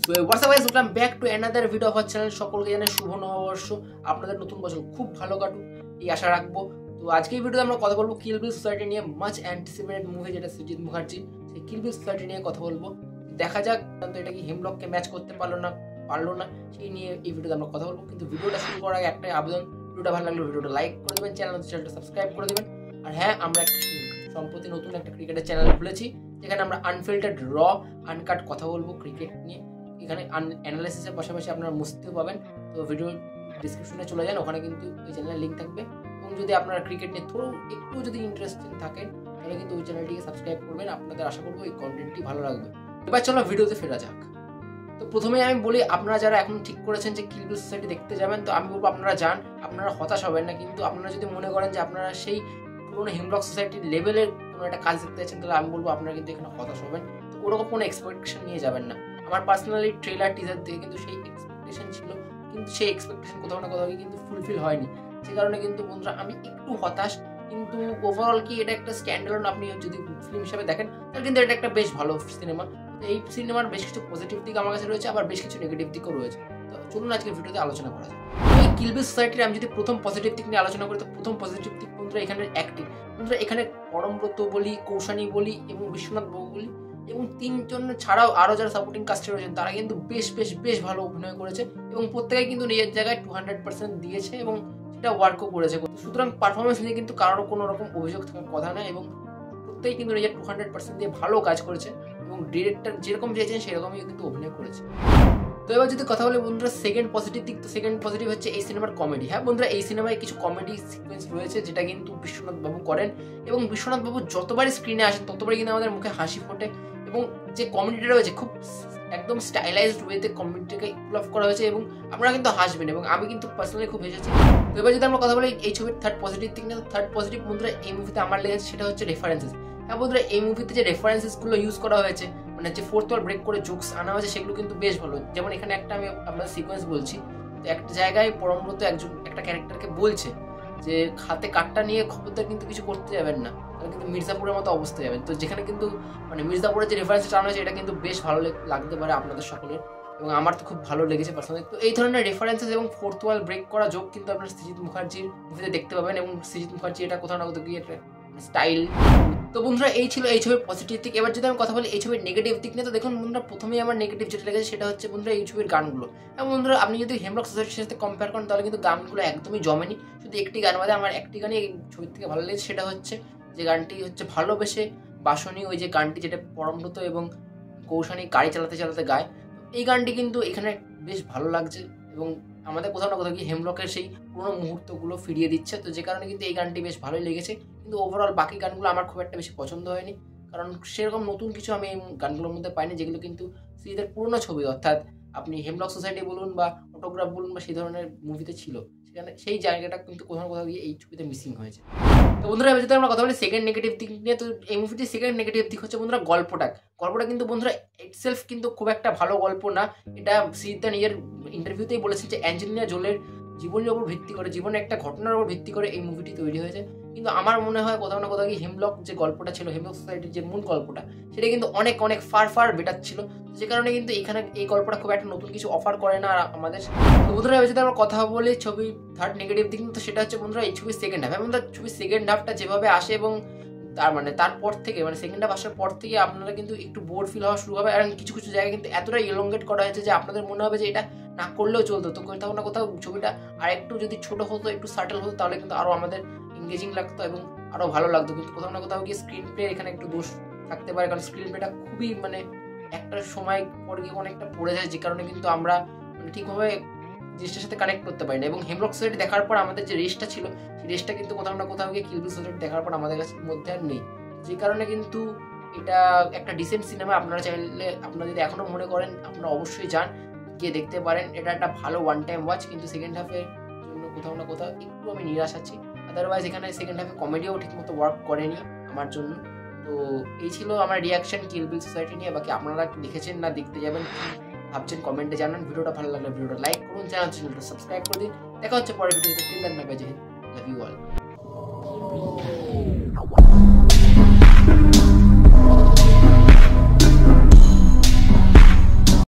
তো WhatsApp guys, welcome back to another video of our channel. সকলকে জানাই শুভ নববর্ষ, আপনাদের নতুন বছর খুব ভালো কাটুক এই আশা রাখবো। তো আজকে এই ভিডিওতে আমরা কথা বলবো কিল বিল সোসাইটি নিয়ে, মাচ অ্যান্টিসিপেটেড মুভি যেটা সৃজিত মুখার্জি, সেই কিল বিল সোসাইটি নিয়ে কথা বলবো। দেখা যাক তো এটা কি হেমলককে ম্যাচ করতে পারলো না সেই নিয়ে এই ভিডিওতে আমরা কথা বলবো। কিন্তু ভিডিওটা শুরু করার আগে একটাই আবেদন, ভিডিওটা ভালো লাগলে ভিডিওটা লাইক করে দেবেন, চ্যানেলটা সাবস্ক্রাইব করে দেবেন। আর হ্যাঁ, আমরা সম্প্রতি নতুন একটা ক্রিকেটের চ্যানেল খুলেছি যেখানে আমরা আনফিল্টার্ড র আনকাট কথা বলবো ক্রিকেট নিয়ে। এখানে অ্যানালাইসিসের পাশাপাশি আপনারা মুছতেও পাবেন। তো ভিডিও ডিসক্রিপশনে চলে যান, ওখানে কিন্তু ওই চ্যানেলের লিঙ্ক থাকবে। এবং যদি আপনারা ক্রিকেট নিয়ে একটু যদি ইন্টারেস্টেড থাকেন তাহলে কিন্তু ওই চ্যানেলটিকে সাবস্ক্রাইব করবেন। আপনাদের আশা করবো এই কন্টেন্টটি ভালো লাগবে। এবার চলো ভিডিওতে ফেরা যাক। তো প্রথমেই আমি বলি, আপনারা যারা এখন ঠিক করেছেন যে কিল বিল সোসাইটি দেখতে যাবেন, তো আমি বলবো আপনারা যান, আপনারা হতাশ হবেন না। কিন্তু আপনারা যদি মনে করেন যে আপনারা সেই পুরোনো হেমলক সোসাইটির লেভেলের কোনো একটা কাজ দেখতে যাচ্ছেন, তাহলে আমি বলবো আপনারা কিন্তু এখানে হতাশ হবেন। তো ওরকম কোনো এক্সপেকটেশন নিয়ে যাবেন না। আমার পার্সোনালি ট্রেলার টিজার থেকে কিন্তু সেই এক্সপেকটেশন ছিল, কিন্তু সেই এক্সপেকটেশন কোথাও না কোথাও কিন্তু ফুলফিল হয়নি। যে কারণে কিন্তু বন্ধুরা আমি একটু হতাশ। কিন্তু ওভারঅল কি এটা একটা স্ট্যান্ডার্ড, আপনি যদি ফিল্ম হিসেবে দেখেন তাহলে কিন্তু এটা একটা বেশ ভালো সিনেমা। এই সিনেমার বেশ কিছু পজিটিভ দিক আমার কাছে রয়েছে, আবার বেশ কিছু নেগেটিভ দিকও রয়েছে। তো চলুন আজকে ভিডিওতে আলোচনা করা যায়। এই কিল বিল সোসাইটির আমি যদি প্রথম পজিটিভ দিক নিয়ে আলোচনা করি, তো প্রথম পজিটিভ দিক বন্ধুরা এখানে অ্যাক্টিং। বন্ধুরা এখানে পরমব্রত বলি, কৌশানী বলি এবং বিশ্বনাথ বাবু বলি এবং তিনজন ছাড়াও আরও যারা সাপোর্টিং কাস্টে রয়েছেন তারা কিন্তু বেশ ভালো অভিনয় করেছে এবং প্রত্যেকেই কিন্তু নিজের জায়গায় 200% দিয়েছে এবং সেটা ওয়ার্কও করেছে। সুতরাং পারফরমেন্স নিয়ে কিন্তু কারোর কোনো রকম অভিযোগ থাকার কথা না এবং প্রত্যেকেই কিন্তু নিজের 200% দিয়ে ভালো কাজ করেছে এবং ডিরেক্টর যেরকম চেয়েছেন সেরকমই কিন্তু অভিনয় করেছে। তো এবার যদি কথা বলি বন্ধুরা সেকেন্ড পজিটিভ দিক, তো সেকেন্ড পজিটিভ হচ্ছে এই সিনেমার কমেডি। হ্যাঁ বন্ধুরা, এই সিনেমায় কিছু কমেডি সিকোয়েন্স রয়েছে যেটা কিন্তু বিশ্বনাথ বাবু করেন এবং বিশ্বনাথ বাবু যতবারই স্ক্রিনে আসেন ততবারই কিন্তু আমাদের মুখে হাসি ফোটে এবং যে কমেডিটা রয়েছে খুব একদম স্টাইলাইজড ওয়েতে কমেডিটাকে পুল অফ করা হয়েছে এবং আপনারা কিন্তু হাসবেন এবং আমি কিন্তু পার্সোনালি খুব হেসেছি। তো এবার যদি আমরা কথা বলি এই ছবির থার্ড পজিটিভ দিক না, থার্ড পজিটিভ বন্ধুরা এই মুভিতে আমার লেগেছে সেটা হচ্ছে রেফারেন্সেস। হ্যাঁ বন্ধুরা, এই মুভিতে যে রেফারেন্সেসগুলো ইউজ করা হয়েছে, মানে যে ফোর্থ ওয়াল ব্রেক করে জোকস আনা হয়েছে, সেগুলো কিন্তু বেশ ভালো। যেমন এখানে একটা আমি আপনার সিকোয়েন্স বলছি, তো একটা জায়গায় পরমব্রত একটা ক্যারেক্টারকে বলছে যে হাতে কাঠটা নিয়ে খবরদার কিন্তু কিছু করতে যাবেন না, তাহলে কিন্তু মির্জাপুরের মতো অবস্থা যাবেন। তো যেখানে কিন্তু মানে মির্জাপুরের যে রেফারেন্সটা আনা হয়েছে এটা কিন্তু বেশ ভালো লাগতে পারে আপনাদের সকলের এবং আমার তো খুব ভালো লেগেছে পার্সোনালি। তো এই ধরনের রেফারেন্সেস এবং ফোর্থ ওয়াল ব্রেক করা জোক কিন্তু আপনার সৃজিত মুখার্জির মুভিতে দেখতে পাবেন এবং সৃজিত মুখার্জি এটা কোথাও না কোথাও গিয়ে একটা স্টাইল। তো বন্ধুরা এই ছিল এই ছবির পজিটিভ দিক। এবার যদি আমি কথা বলি এই ছবির নেগেটিভ দিক নিয়ে, তো দেখুন বন্ধুরা প্রথমেই আমার নেগেটিভ যেটা লেগেছে সেটা হচ্ছে বন্ধুরা এই ছবির গানগুলো। এবং বন্ধুরা আপনি যদি হেমলক সোসাইটির সাথে কম্পেয়ার করেন তাহলে কিন্তু গানগুলো একদমই জমেনি। শুধু একটি গান বাদে আমার একটি গানই এই ছবির থেকে ভালো লেগেছে, সেটা হচ্ছে যে গানটি হচ্ছে ভালোবেসে বাসনি, ওই যে গানটি যেটা পরমব্রত এবং কৌশানী গাড়ি চালাতে চালাতে গায়। এই গানটি কিন্তু এখানে বেশ ভালো লাগছে এবং আমাদের কোথাও না কোথাও গিয়ে হেমলকের সেই পুরোনো মুহূর্তগুলো ফিরিয়ে দিচ্ছে। তো যে কারণে কিন্তু এই গানটি বেশ ভালোই লেগেছে। কিন্তু ওভারঅল বাকি গানগুলো আমার খুব একটা বেশি পছন্দ হয়নি, কারণ সেরকম নতুন কিছু আমি এই গানগুলোর মধ্যে পাইনি যেগুলো কিন্তু সৃজিতের পুরোনো ছবি, অর্থাৎ আপনি হেমলক সোসাইটি বলুন বা অটোগ্রাফ বলুন বা সেই ধরনের মুভিতে ছিল, সেখানে সেই জায়গাটা কিন্তু কোথাও না কোথাও গিয়ে এই ছবিতে মিসিং হয়েছে। তো বন্ধুরা এবার যদি আমরা কথা বলি সেকেন্ড নেগেটিভ দিক নিয়ে, তো এই মুভিটির সেকেন্ড নেগেটিভ দিক হচ্ছে বন্ধুরা গল্পটা কিন্তু বন্ধুরা ইটসেলফ কিন্তু খুব একটা ভালো গল্প না। এটা সৃজিত নিজের ইন্টারভিউতেই বলেছেন যে অ্যাঞ্জেলিনা জোলের জীবনের উপর ভিত্তি করে, জীবনের একটা ঘটনার উপর ভিত্তি করে এই মুভিটি তৈরি হয়েছে। কিন্তু আমার মনে হয় কোথাও না কোথাও গিয়ে হেমলক যে গল্পটা ছিল, হেমলক সোসাইটির যে মূল গল্পটা, সেটা কিন্তু অনেক ফার বেটার ছিল। যে কারণে কিন্তু এখানে এই গল্পটা খুব একটা নতুন কিছু অফার করে না আমাদের। বন্ধুরা যদি আমরা কথা বলি ছবি থার্ড নেগেটিভ দিক, তো সেটা হচ্ছে বন্ধুরা এই ছবির সেকেন্ড হাফ। এবং ছবির সেকেন্ড হাফটা যেভাবে আসে এবং তারপর থেকে সেকেন্ড হাফ আসার পর থেকে আপনারা কিন্তু একটু বোর ফিল হওয়া শুরু হবে। আর কিছু জায়গায় কিন্তু এতটা এলঙ্গেট করা হয়েছে যে আপনাদের মনে হবে যে এটা না করলেও চলতো। তো কোথাও না কোথাও ছবিটা আর একটু যদি ছোট হতো, একটু সাটেল হতো, তাহলে কিন্তু আরও আমাদের এঙ্গেজিং লাগতো এবং আরও ভালো লাগতো। কিন্তু কোথাও না কোথাও গিয়ে স্ক্রিন প্লে এখানে একটু দোষ থাকতে পারে, কারণ স্ক্রিন প্লেটা খুবই একটা সময় পর গিয়ে অনেকটা পড়ে যায়, যে কারণে কিন্তু আমরা ঠিকভাবে জিনিসটার সাথে কানেক্ট করতে পারি না। এবং হেমলক সোসাইটি দেখার পর আমাদের যে রেসটা ছিল, সেই রেসটা কিন্তু কোথাও না কোথাও গিয়ে কিল বিল সোসাইটি দেখার পর আমাদের কাছে মধ্যে আর নেই। যে কারণে কিন্তু এটা একটা ডিসেন্ট সিনেমা। আপনারা চাইলে, আপনারা যদি এখনও মনে করেন, আপনারা অবশ্যই যান, গিয়ে দেখতে পারেন। এটা একটা ভালো ওয়ান টাইম ওয়াচ। কিন্তু সেকেন্ড হাফের জন্য কোথাও না কোথাও একটু আমি নিরাশ আছি। আদারওয়াইজ এখানে সেকেন্ড হাফে কমেডিও ঠিকমতো ওয়ার্ক করেনি আমার জন্য। তো এই ছিল আমার রিয়াকশন কিল বিল সোসাইটি নিয়ে। বাকি আপনারা দেখেছেন না দেখতে যাবেন ভাবছেন কমেন্টে জানান। ভিডিওটা ভালো লাগলে ভিডিওটা লাইক করুন, চ্যানেলটা সাবস্ক্রাইব করে দিন। দেখা হচ্ছে পরের ভিডিওতে। Till then bye bye, love you all.